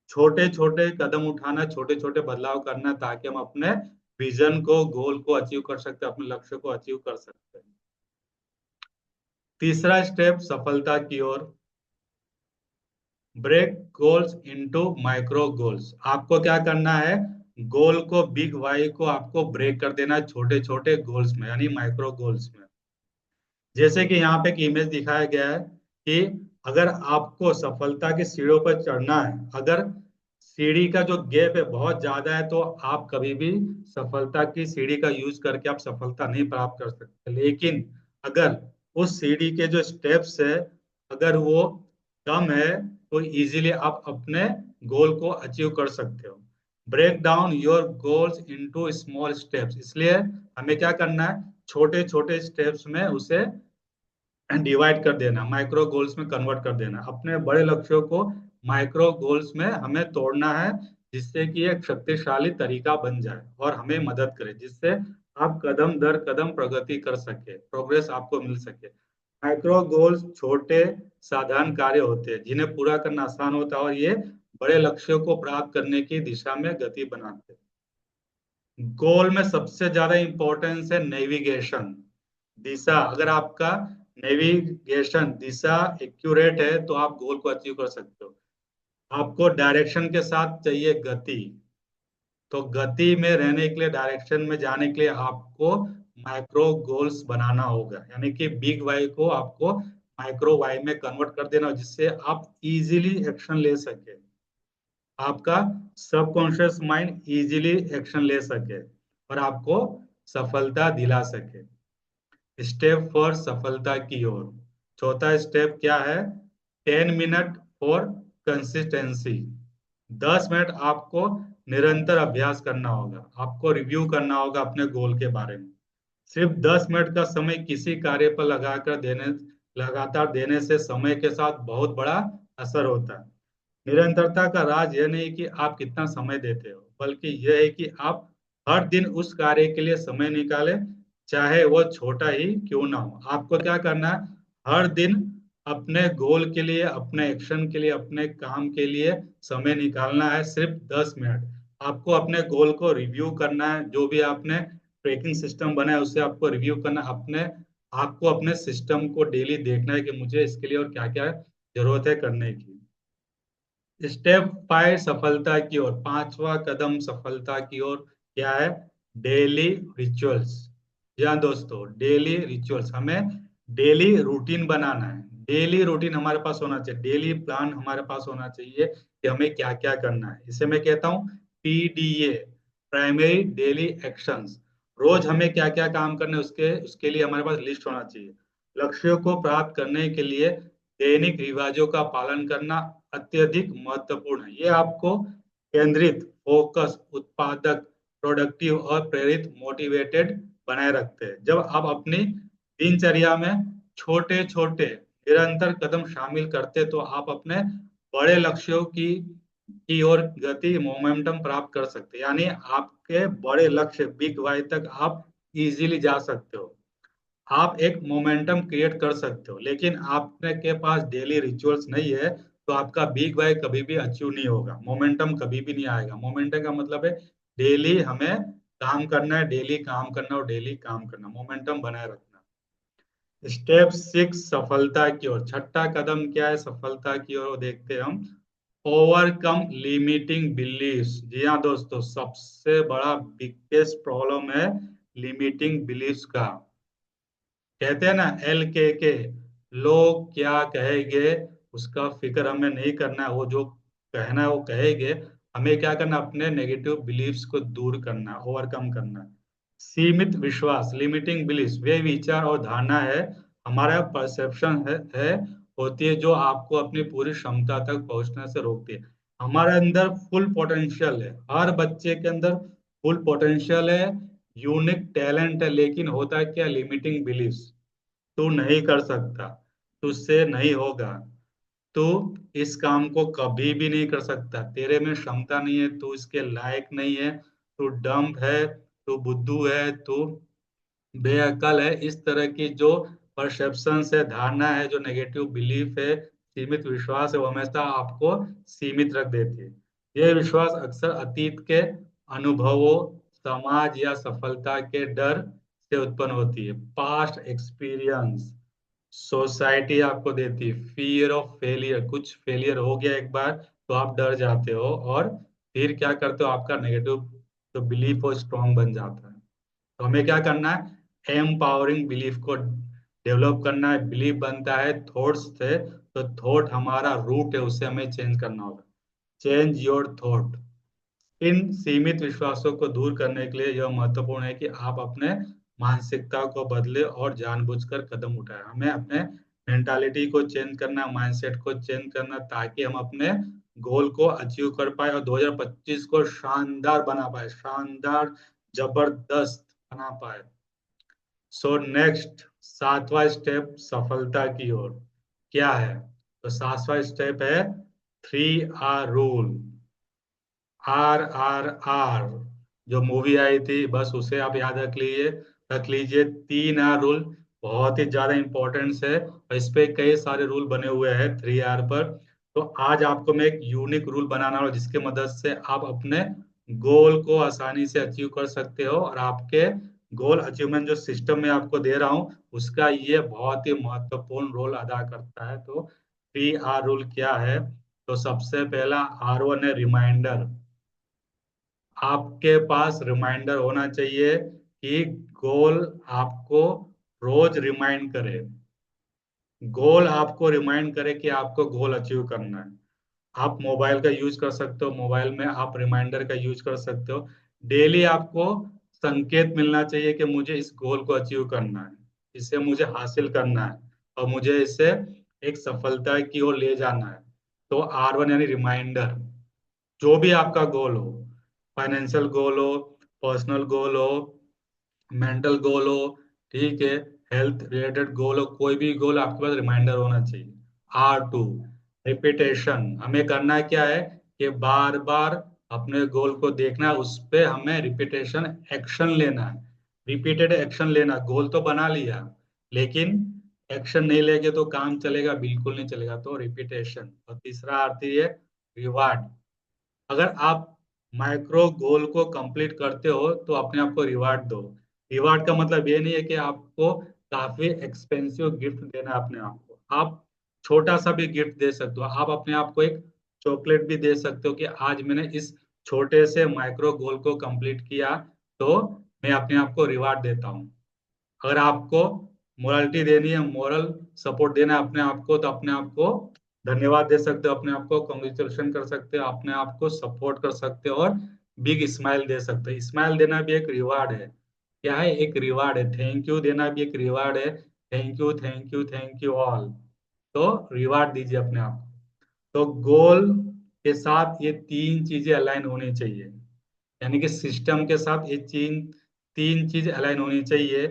छोटे छोटे कदम उठाना, छोटे छोटे बदलाव करना, ताकि हम अपने विजन को, गोल को अचीव कर सकते हैं, अपने लक्ष्य को अचीव कर सकते हैं। तीसरा स्टेप सफलता की ओर, break goals into micro goals. आपको क्या करना है, गोल को, बिग वाई को आपको ब्रेक कर देना है छोटे छोटे गोल्स में, यानी माइक्रो गोल्स में। जैसे कि यहाँ पे एक इमेज दिखाया गया है कि अगर आपको सफलता की सीढ़ियों पर चढ़ना है, अगर सीढ़ी का जो गैप है बहुत ज्यादा है, तो आप कभी भी सफलता की सीढ़ी का यूज करके आप सफलता नहीं प्राप्त कर सकते। लेकिन अगर उस सीढ़ी के जो स्टेप्स है, अगर वो कम है, तो इजीली आप अपने गोल को अचीव कर सकते हो। Break down your goals into small steps. इसलिए हमें क्या करना है, छोटे छोटे स्टेप्स में उसे डिवाइड कर देना, माइक्रो गोल्स में कन्वर्ट कर देना। अपने बड़े लक्ष्यों को माइक्रो गोल्स में हमें तोड़ना है, जिससे कि एक शक्तिशाली तरीका बन जाए और हमें मदद करे, जिससे आप कदम दर कदम प्रगति कर सके, प्रोग्रेस आपको मिल सके। माइक्रो गोल्स छोटे साधारण कार्य होते हैं जिन्हें पूरा करना आसान होता है, और ये बड़े लक्ष्यों को प्राप्त करने की दिशा में गति बनाते हैं। गोल में सबसे ज्यादा इंपॉर्टेंस है नेविगेशन, दिशा। अगर आपका नेविगेशन, दिशा एक्यूरेट है, तो आप गोल को अचीव कर सकते हो। आपको डायरेक्शन के साथ चाहिए गति। तो गति में रहने के लिए, डायरेक्शन में जाने के लिए आपको माइक्रो गोल्स बनाना होगा, यानी कि बिग वाई को आपको माइक्रो वाई में कन्वर्ट कर देना, जिससे आप इजीली एक्शन ले सके, आपका सबकॉन्शियस माइंड इजीली एक्शन ले सके और आपको सफलता दिला सके। स्टेप फॉर सफलता की ओर, चौथा स्टेप क्या है, 10 मिनट फॉर कंसिस्टेंसी। 10 मिनट आपको निरंतर अभ्यास करना होगा, आपको रिव्यू करना होगा अपने गोल के बारे में। सिर्फ 10 मिनट का समय किसी कार्य पर लगाकर देने, लगातार देने से समय के साथ बहुत बड़ा असर होता है। निरंतरता का राज यह नहीं कि आप कितना समय देते हो, बल्कि यह है कि आप हर दिन उस कार्य के लिए समय निकालें, चाहे वो छोटा ही क्यों ना हो। आपको क्या करना है, हर दिन अपने गोल के लिए, अपने एक्शन के लिए, अपने काम के लिए समय निकालना है, सिर्फ 10 मिनट। आपको अपने गोल को रिव्यू करना है, जो भी आपने ट्रैकिंग सिस्टम बनाया उसे आपको रिव्यू करना है। आपको अपने सिस्टम को डेली देखना है कि मुझे इसके लिए और क्या क्या जरूरत है करने की। स्टेप 5 सफलता की ओर, पांचवा कदम सफलता की ओर क्या है? Daily rituals. जी हाँ दोस्तों, डेली रिचुअल्स, हमें डेली रूटीन बनाना है। डेली रूटीन हमारे पास होना चाहिए, डेली प्लान हमारे पास होना चाहिए कि हमें क्या क्या करना है। इसे मैं कहता हूँ PDA, प्राइमरी डेली एक्शंस। रोज हमें क्या क्या काम करने हैं, उसके उसके लिए हमारे पास लिस्ट होना चाहिए। लक्ष्यों को प्राप्त करने के लिए दैनिक रिवाजों का पालन करना अत्यधिक महत्वपूर्ण है। ये आपको केंद्रित, फोकस, उत्पादक, प्रोडक्टिव और प्रेरित, मोटिवेटेड बनाए रखते हैं। जब आप अपनी दिनचर्या में छोटे छोटे निरंतर कदम शामिल करते तो आप अपने बड़े लक्ष्यों की ओर गति, मोमेंटम प्राप्त कर सकते हैं। यानी आपके बड़े लक्ष्य, बिग वाई तक आप इजीली जा सकते हो। आप एक मोमेंटम क्रिएट कर सकते हो। लेकिन आपने के पास डेली रिचुअल्स नहीं है तो आपका बिग बाय कभी भी अचीव नहीं होगा, मोमेंटम कभी भी नहीं आएगा। मोमेंटम का मतलब है डेली हमें काम करना है, डेली काम करना और डेली काम करना, मोमेंटम बनाए रखना। स्टेप 6 सफलता की ओर, छठा कदम क्या है सफलता की ओर, वो देखते हैं हम। Overcome limiting beliefs. जी हाँ दोस्तों, सबसे बड़ा बिगेस्ट प्रॉब्लम है लिमिटिंग बिलीव्स का। कहते हैं ना, LKK, लोग क्या कहेंगे उसका फिक्र हमें नहीं करना है। वो जो कहना है वो कहेंगे। हमें क्या करना, अपने नेगेटिव बिलीफ्स को दूर करना, ओवरकम करना। सीमित विश्वास, लिमिटिंग बिलीफ्स, वे विचार और धारणा है, हमारा परसेप्शन है होती है जो आपको अपनी पूरी क्षमता तक पहुंचने से रोकती है। हमारे अंदर फुल पोटेंशियल है, हर बच्चे के अंदर फुल पोटेंशियल है, यूनिक टैलेंट है, लेकिन होता है क्या, लिमिटिंग बिलीफ्स। तू नहीं कर सकता, तुझसे नहीं होगा, तू इस काम को कभी भी नहीं कर सकता, तेरे में क्षमता नहीं है, तू इसके लायक नहीं है, तू डम्ब है, तू बुद्धू है, तू बेअकल है। इस तरह की जो परसेप्शन है, धारणा है, जो नेगेटिव बिलीफ है, सीमित विश्वास है, वो हमेशा आपको सीमित रख देती है। ये विश्वास अक्सर अतीत के अनुभवों, समाज या सफलता के डर से उत्पन्न होती है। पास्ट एक्सपीरियंस, सोसाइटी आपको देती है, फियर ऑफ फेलियर, कुछ फेलियर हो गया एक बार तो आप डर जाते हो और फिर क्या करते हो, आपका नेगेटिव जो बिलीफ हो स्ट्रांग बन जाता है। तो हमें क्या करना है, एम्पावरिंग बिलीफ को डेवलप करना है। बिलीफ बनता है थॉट्स से, तो थॉट हमारा रूट है, उसे हमें चेंज करना होगा। Change your thought. इन सीमित विश्वासों को दूर करने के लिए यह महत्वपूर्ण है कि आप अपने मानसिकता को बदले और जानबूझकर कदम उठाएं। हमें अपने मेंटालिटी को चेंज करना, माइंडसेट को चेंज करना, ताकि हम अपने गोल को अचीव कर पाए और 2025 को शानदार बना पाए, शानदार, जबरदस्त बना पाए। सो नेक्स्ट, सातवां स्टेप सफलता की ओर क्या है? तो सातवां स्टेप है 3R रूल। RRR, जो मूवी आई थी, बस उसे आप याद रख लीजिए। 3R रूल बहुत ही ज्यादा इंपॉर्टेंस है और इस पे कई सारे रूल बने हुए हैं 3R पर। तो आज आपको मैं एक यूनिक रूल बनाना हूँ जिसके मदद से आप अपने गोल को आसानी से अचीव कर सकते हो। और आपके गोल अचीवमेंट जो सिस्टम में आपको दे रहा हूँ उसका ये बहुत ही महत्वपूर्ण रोल अदा करता है। तो 3R रूल क्या है? तो सबसे पहला R1 है रिमाइंडर। आपके पास रिमाइंडर होना चाहिए कि गोल आपको रोज रिमाइंड करे, गोल आपको रिमाइंड करे कि आपको गोल अचीव करना है। आप मोबाइल का यूज कर सकते हो, मोबाइल में आप रिमाइंडर का यूज कर सकते हो। डेली आपको संकेत मिलना चाहिए कि मुझे इस गोल को अचीव करना है, इसे मुझे हासिल करना है और मुझे इसे एक सफलता की ओर ले जाना है। तो R1 यानी रिमाइंडर। जो भी आपका गोल हो, फाइनेंशियल गोल हो, पर्सनल गोल हो, मेंटल गोल हो, ठीक है, हेल्थ रिलेटेड गोल हो, कोई भी गोल, आपके पास रिमाइंडर होना चाहिए। R2 repetition. हमें करना क्या है कि बार बार अपने गोल को देखना है, उस पे हमें रिपीटेशन एक्शन लेना है, रिपीटेड एक्शन लेना। गोल तो बना लिया, लेकिन एक्शन नहीं लेंगे तो काम चलेगा, बिल्कुल नहीं चलेगा। तो रिपीटेशन। और तीसरा अर्थ ये रिवार्ड। अगर आप माइक्रो गोल को कंप्लीट करते हो तो अपने आप को रिवार्ड दो। रिवार्ड का मतलब ये नहीं है कि आपको काफी एक्सपेंसिव गिफ्ट देना है अपने आप को। आप छोटा सा भी गिफ्ट दे सकते हो। आप अपने आप को एक चॉकलेट भी दे सकते हो कि आज मैंने इस छोटे से माइक्रो गोल को कंप्लीट किया, तो मैं अपने आप को रिवार्ड देता हूँ। अगर आपको मोरालिटी देनी है, मोरल सपोर्ट देना है अपने आप को, तो अपने आप को धन्यवाद दे सकते हो, अपने आप को कॉन्ग्रेचुलेशन कर सकते हो, अपने आप को सपोर्ट कर सकते हो, और बिग स्माइल दे सकते हो। स्माइल देना भी एक रिवार्ड है। क्या है? एक रिवार्ड है। थैंक यू देना भी एक रिवार्ड है। Thank you, thank you, thank you all. तो रिवार्ड दीजिए अपने आप को। तो गोल के साथ ये तीन चीजें अलाइन होनी चाहिए। यानी कि सिस्टम के साथ ये तीन तीन चीज अलाइन होनी चाहिए।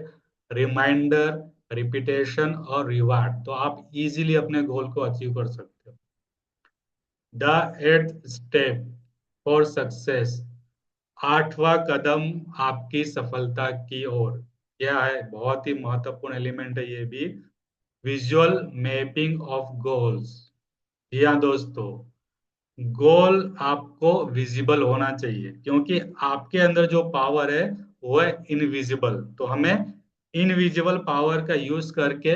रिमाइंडर, रिपीटेशन और रिवार्ड। तो आप इजीली अपने गोल को अचीव कर सकते हो। The eighth step for success. आठवां कदम आपकी सफलता की ओर। क्या है? बहुत ही महत्वपूर्ण एलिमेंट है ये भी। Visual mapping of goals. जी हाँ दोस्तों, गोल आपको विजिबल होना चाहिए, क्योंकि आपके अंदर जो पावर है वो है इनविजिबल। तो हमें इनविजिबल पावर का यूज करके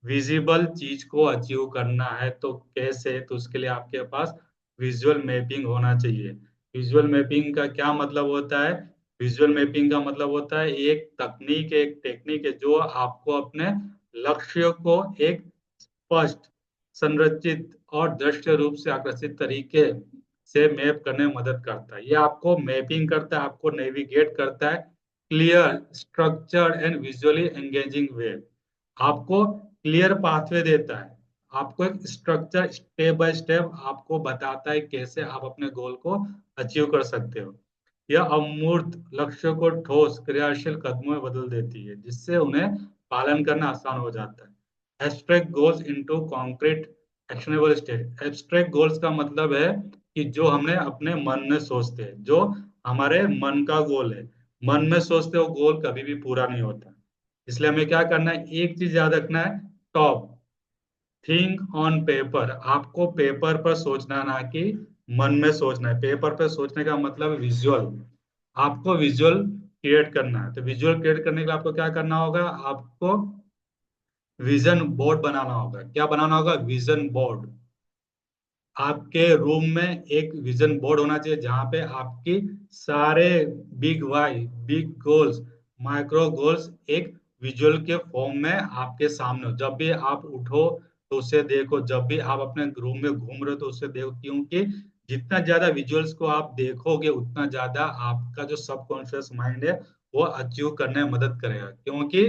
विजिबल चीज को अचीव करना है। तो कैसे? तो उसके लिए आपके पास विजुअल मैपिंग होना चाहिए। विजुअल मैपिंग का क्या मतलब होता है? विजुअल मैपिंग का मतलब होता है एक तकनीक, एक टेक्निक है जो आपको अपने लक्ष्य को एक स्पष्ट, संरचित और दृश्य रूप से आकर्षित तरीके से मैप करने में मदद करता है। ये आपको मैपिंग करता है, आपको नेविगेट करता है clear, structured and visually engaging way. आपको क्लियर पाथवे देता है। आपको एक स्ट्रक्चर, स्टेप बाय स्टेप आपको बताता है कैसे आप अपने गोल को अचीव कर सकते हो। यह अमूर्त लक्ष्य को ठोस क्रियाशील कदमों में बदल देती है, जिससे उन्हें पालन करना आसान हो जाता है। Abstract goals into concrete actionable state. Abstract goals का मतलब है कि जो हमने अपने मन में सोचते हैं, जो हमारे मन का गोल है। मन में सोचते हो गोल कभी भी पूरा नहीं होता। इसलिए हमें क्या करना है? एक चीज याद रखना है। Top think on paper. आपको पेपर पर सोचना, ना कि मन में सोचना है। पेपर पर सोचने का मतलब विजुअल। आपको विजुअल क्रिएट करना है। तो विजुअल क्रिएट करने के लिए आपको क्या करना होगा? आपको विजन बोर्ड बनाना होगा। क्या बनाना होगा? Vision board. आपके रूम में एक विजन बोर्ड होना चाहिए जहां पे आपकी सारे big why, big goals, micro goals एक विजुअल के फॉर्म में आपके सामने हो। जब भी आप उठो तो उसे देखो, जब भी आप अपने रूम में घूम रहे हो तो उसे देखो। क्योंकि जितना ज्यादा विजुअल्स को आप देखोगे उतना ज्यादा आपका जो सबकॉन्शियस माइंड है वो अचीव करने में मदद करेगा। क्योंकि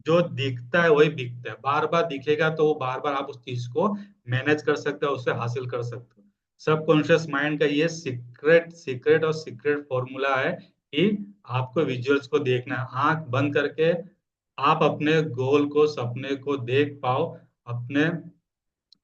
जो दिखता है वही बिकता है। बार बार दिखेगा तो वो बार बार आप उस चीज को मैनेज कर सकते हो, उससे हासिल कर सकते हो। सबकॉन्शियस माइंड का ये सीक्रेट सीक्रेट और सीक्रेट फॉर्मूला है कि आपको विजुअल्स को देखना है। आंख बंद करके आप अपने गोल को, सपने को देख पाओ, अपने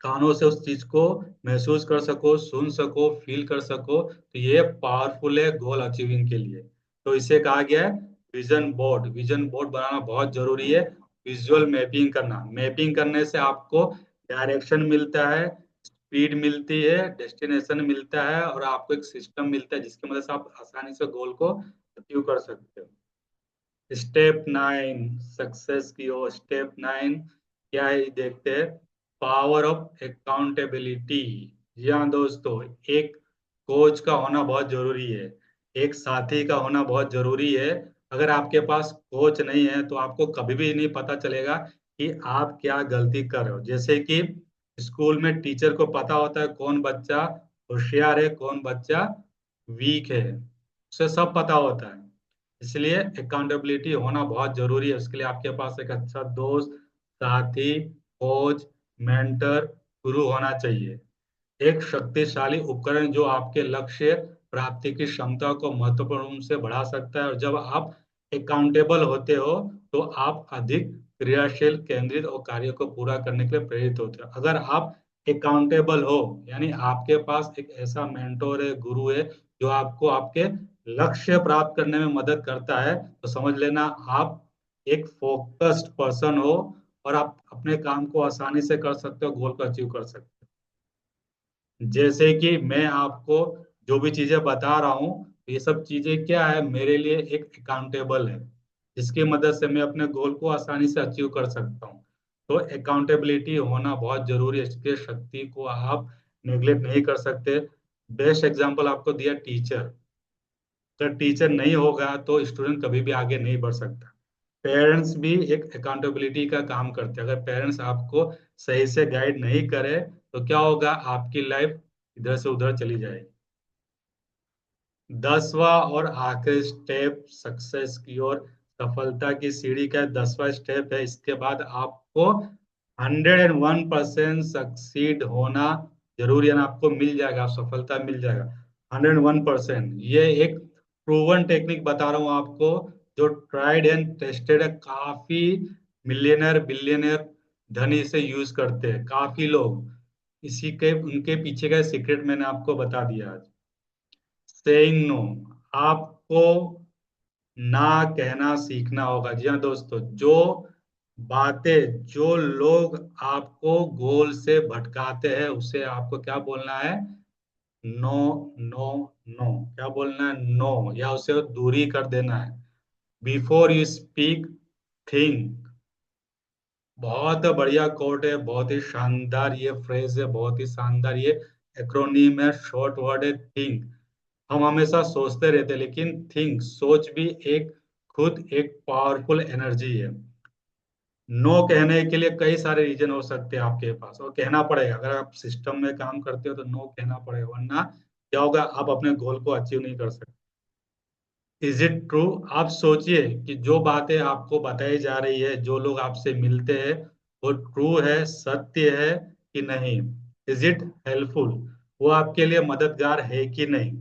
कानों से उस चीज को महसूस कर सको, सुन सको, फील कर सको। तो ये पावरफुल है गोल अचीविंग के लिए। तो इसे कहा गया है विजन बोर्ड। विजन बोर्ड बनाना बहुत जरूरी है। विजुअल मैपिंग करना, मैपिंग करने से आपको डायरेक्शन मिलता है, स्पीड मिलती है, डेस्टिनेशन मिलता है, और आपको एक सिस्टम मिलता है जिसकी मदद से आप आसानी से गोल को अचीव कर सकते हो। स्टेप 9, सक्सेस की ओर। स्टेप 9 क्या है? देखते हैं। Power of accountability. जी हाँ दोस्तों, एक कोच का होना बहुत जरूरी है। एक साथी का होना बहुत जरूरी है। अगर आपके पास कोच नहीं है तो आपको कभी भी नहीं पता चलेगा कि आप क्या गलती कर रहे हो। जैसे कि स्कूल में टीचर को पता होता है कौन बच्चा होशियार है, कौन बच्चा वीक है, उसे सब पता होता है। इसलिए अकाउंटेबिलिटी होना बहुत जरूरी है। उसके लिए आपके पास एक अच्छा दोस्त, साथी, कोच, मेंटर, गुरु होना चाहिए। एक शक्तिशाली उपकरण जो आपके लक्ष्य प्राप्ति की क्षमता को महत्वपूर्ण रूप से बढ़ा सकता है। और जब आप अकाउंटेबल होते हो तो आप अधिक क्रियाशील, केंद्रित और कार्य को पूरा करने के लिए प्रेरित होते हो। अगर आप अकाउंटेबल हो, यानी आपके पास एक ऐसा मेंटोर है, गुरु है, जो आपको आपके लक्ष्य प्राप्त करने में मदद करता है, तो समझ लेना आप एक फोकस्ड पर्सन हो, और आप अपने काम को आसानी से कर सकते हो, गोल को अचीव कर सकते हो। जैसे कि मैं आपको जो भी चीजें बता रहा हूँ, ये सब चीजें क्या है, मेरे लिए एक अकाउंटेबल है, जिसकी मदद से मैं अपने गोल को आसानी से अचीव कर सकता हूँ। तो अकाउंटेबिलिटी होना बहुत जरूरी है, इसके शक्ति को आप नेग्लेक्ट नहीं कर सकते। बेस्ट एग्जांपल आपको दिया टीचर। अगर टीचर नहीं होगा तो स्टूडेंट कभी भी आगे नहीं बढ़ सकता। पेरेंट्स भी एक अकाउंटेबिलिटी का काम करते हैं। अगर पेरेंट्स आपको सही से गाइड नहीं करे तो क्या होगा, आपकी लाइफ इधर से उधर चली जाएगी। 10वां और आखिरी स्टेप सक्सेस की ओर, सफलता की सीढ़ी का 10वां स्टेप है। इसके बाद आपको 101% सक्सीड होना जरूरी है ना, आपको मिल जाएगा, सफलता मिल जाएगा 101%। ये एक प्रूवन टेक्निक बता रहा हूँ आपको, जो ट्राइड एंड टेस्टेड है। काफी मिलियनर बिलियनर धनी इसे यूज करते हैं, काफी लोग। इसी के उनके पीछे का सीक्रेट मैंने आपको बता दिया आज। सेइंग नो, आपको ना कहना सीखना होगा। जी हाँ दोस्तों, जो बातें, जो लोग आपको गोल से भटकाते हैं, उसे आपको क्या बोलना है, नो नो नो। क्या बोलना है, नो, या उसे दूरी कर देना है। Before you speak, think. बहुत बढ़िया कोट है, बहुत ही शानदार ये फ्रेज है, बहुत ही शानदार ये एक्रोनीम है, शॉर्ट वर्ड है, थिंक। हम हमेशा सोचते रहते हैं, लेकिन थिंक, सोच भी एक खुद एक पावरफुल एनर्जी है। नो कहने के लिए कई सारे रीजन हो सकते हैं आपके पास, और कहना पड़ेगा। अगर आप सिस्टम में काम करते हो तो नो कहना पड़ेगा, वरना क्या होगा, आप अपने गोल को अचीव नहीं कर सकते। इज इट ट्रू, आप सोचिए कि जो बातें आपको बताई जा रही है, जो लोग आपसे मिलते हैं, वो ट्रू है, सत्य है कि नहीं। इज इट हेल्पफुल, वो आपके लिए मददगार है कि नहीं।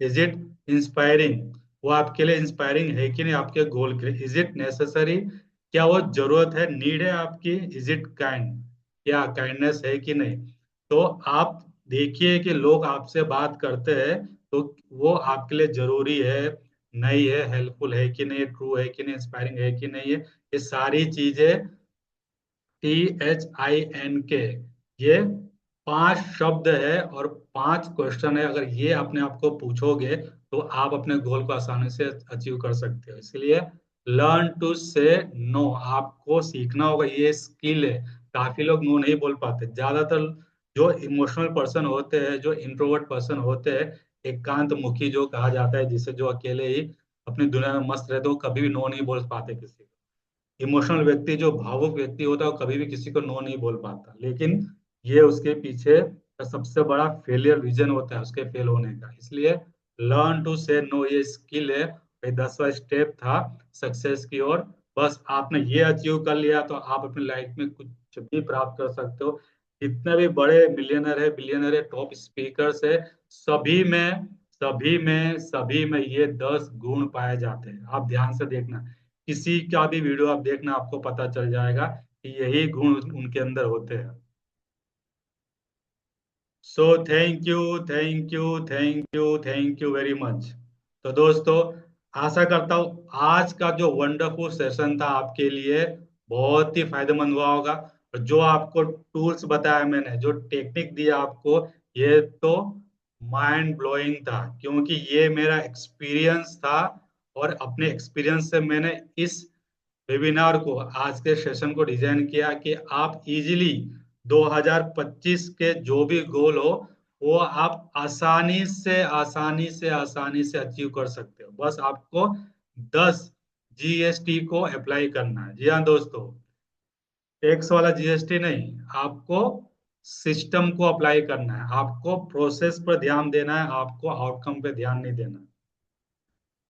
इज इट इंस्पायरिंग, वो आपके लिए इंस्पायरिंग है कि नहीं, आपके गोल के लिए। इज इट नेसेसरी, क्या वो जरूरत है, नीड है आपकी। इज इट काइंड, क्या काइंडनेस है कि नहीं। तो आप देखिए कि लोग आपसे बात करते हैं तो वो आपके लिए जरूरी है, नहीं है, हेल्पफुल है कि नहीं, ट्रू है कि नहीं, इंस्पायरिंग है कि नहीं है। ये सारी चीजें, THINK, ये 5 शब्द है और 5 क्वेश्चन है। अगर ये अपने आप को पूछोगे तो आप अपने गोल को आसानी से अचीव कर सकते हो। इसलिए लर्न टू से नो, आपको सीखना होगा, ये स्किल है। काफी लोग नो नहीं बोल पाते। ज्यादातर जो इमोशनल पर्सन होते हैं, जो इंट्रोवर्ट पर्सन होते हैं, एकांत मुखी जो कहा जाता है, जिसे, जो अकेले ही अपनी दुनिया में मस्त रहते हो, कभी भी नो नहीं बोल पाते किसी को। इमोशनल व्यक्ति, जो भावुक व्यक्ति होता है, वो कभी भी किसी को नो नहीं बोल पाता। लेकिन ये उसके पीछे का सबसे बड़ा फेलियर रीजन होता है, उसके फेल होने का। इसलिए लर्न टू से नो, ये स्किल है। ये 10वां स्टेप था सक्सेस की ओर। बस आपने ये अचीव कर लिया तो आप अपनी लाइफ में कुछ भी प्राप्त कर सकते हो। जितने भी बड़े मिलियनर है, बिलियनर है, टॉप स्पीकर्स है, सभी में ये 10 गुण पाए जाते हैं। आप ध्यान से देखना, किसी का भी वीडियो आप देखना, आपको पता चल जाएगा कि यही गुण उनके अंदर होते हैं। So thank you, thank you, thank you, thank you very much. तो दोस्तों, आशा करता हूँ आज का जो वंडरफुल सेशन था आपके लिए बहुत ही फायदेमंद हुआ होगा। और जो आपको टूल्स बताया मैंने, जो टेक्निक दिया आपको, ये तो माइंड ब्लोइंग था, क्योंकि ये मेरा एक्सपीरियंस था। और अपने एक्सपीरियंस से मैंने इस वेबिनार को, आज के सेशन को डिजाइन किया कि आप इजीली 2025 के जो भी गोल हो, वो आप आसानी से अचीव कर सकते हो। बस आपको 10 GST को अप्लाई करना है। जी हाँ दोस्तों, टैक्स वाला GST नहीं, आपको सिस्टम को अप्लाई करना है, आपको प्रोसेस पर ध्यान देना है, आपको आउटकम पे ध्यान नहीं देना।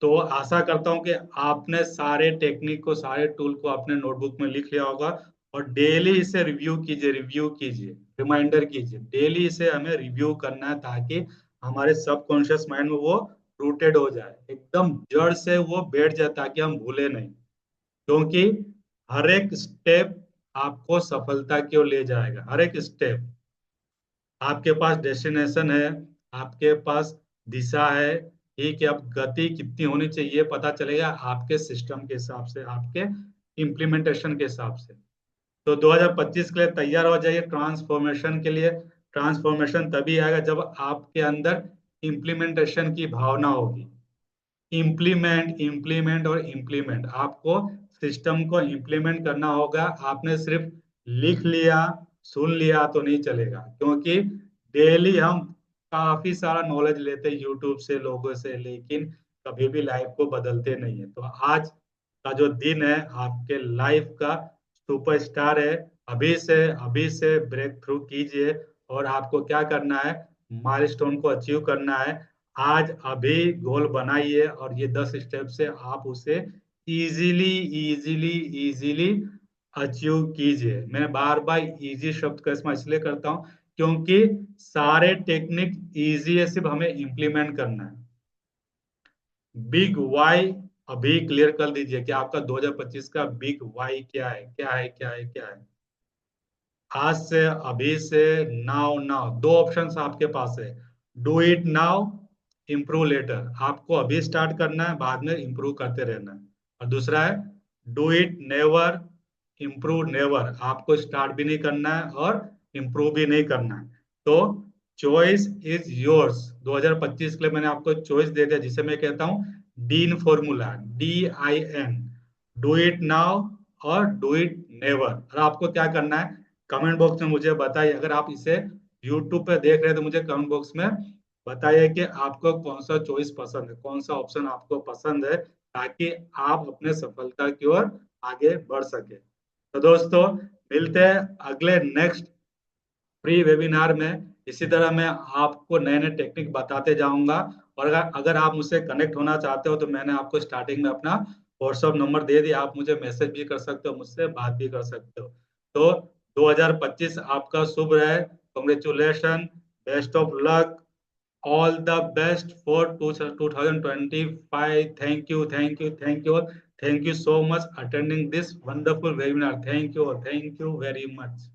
तो आशा करता हूं कि आपने सारे टेक्निक को, सारे टूल को अपने नोटबुक में लिख लिया होगा। और डेली इसे रिव्यू कीजिए, रिमाइंडर कीजिए। डेली इसे हमें रिव्यू करना है, ताकि हमारे सबकॉन्शियस माइंड में वो रूटेड हो जाए, एकदम जड़ से वो बैठ जाए, ताकि हम भूले नहीं। क्योंकि हर एक स्टेप आपको सफलता की ओर ले जाएगा। हर एक स्टेप, आपके पास डेस्टिनेशन है, आपके पास दिशा है। ठीक है, अब गति कितनी होनी चाहिए पता चलेगा आपके सिस्टम के हिसाब से, आपके इम्प्लीमेंटेशन के हिसाब से। तो 2025 के लिए तैयार हो जाइए ट्रांसफॉर्मेशन के लिए। ट्रांसफॉर्मेशन तभी आएगा जब आपके अंदर इम्प्लीमेंटेशन की भावना होगी। इम्प्लीमेंट इम्प्लीमेंट और इम्प्लीमेंट, आपको सिस्टम को इम्प्लीमेंट करना होगा। आपने सिर्फ लिख लिया, सुन लिया तो नहीं चलेगा, क्योंकि डेली हम काफी सारा नॉलेज लेते हैं यूट्यूब से, लोगों से, लेकिन कभी भी लाइफ को बदलते नहीं है। तो आज का जो दिन है आपके लाइफ का सुपरस्टार है। अभी से ब्रेक थ्रू कीजिए। और आपको क्या करना है, माइलस्टोन को अचीव करना है। आज अभी गोल बनाइए और ये 10 स्टेप से आप उसे इजीली इजीली इजीली अचीव कीजिए। मैं बार बार इजी शब्द का इस्तेमाल इसलिए करता हूँ क्योंकि सारे टेक्निक इजी है, सिर्फ हमें इम्प्लीमेंट करना है। बिग वाई अभी क्लियर कर दीजिए कि आपका 2025 का बिग वाई क्या है, क्या है, क्या है, क्या है। आज से, अभी से, नाउ नाउ, दो ऑप्शंस आपके पास है। Do it now, improve later. आपको अभी स्टार्ट करना है, बाद में इम्प्रूव करते रहना है। और दूसरा है do it never, improve never. आपको स्टार्ट भी नहीं करना है और इम्प्रूव भी नहीं करना है। तो चॉइस इज योर्स। 2025 के लिए मैंने आपको चॉइस दे दिया, जिसे मैं कहता हूँ dean formula, DIN। Do it now और डू इट नेवर। और आपको क्या करना है, कमेंट बॉक्स में मुझे बताइए। अगर आप इसे यूट्यूब पे देख रहे हैं तो मुझे कमेंट बॉक्स में बताइए कि आपको कौन सा चॉइस पसंद है, कौन सा ऑप्शन आपको पसंद है, ताकि आप अपने सफलता की ओर आगे बढ़ सके। तो दोस्तों, मिलते हैं अगले नेक्स्ट फ्री वेबिनार में। इसी तरह मैं आपको नए नए टेक्निक बताते जाऊंगा। और अगर अगर आप मुझसे कनेक्ट होना चाहते हो तो मैंने आपको स्टार्टिंग में अपना व्हाट्सअप नंबर दे दिया, आप मुझे मैसेज भी कर सकते हो, मुझसे बात भी कर सकते हो। तो 2025 आपका शुभ रहे। Congratulation, best of luck, all the best for 2025। Thank you, thank you, thank you, thank you so much attending this wonderful webinar. Thank you, thank you very much.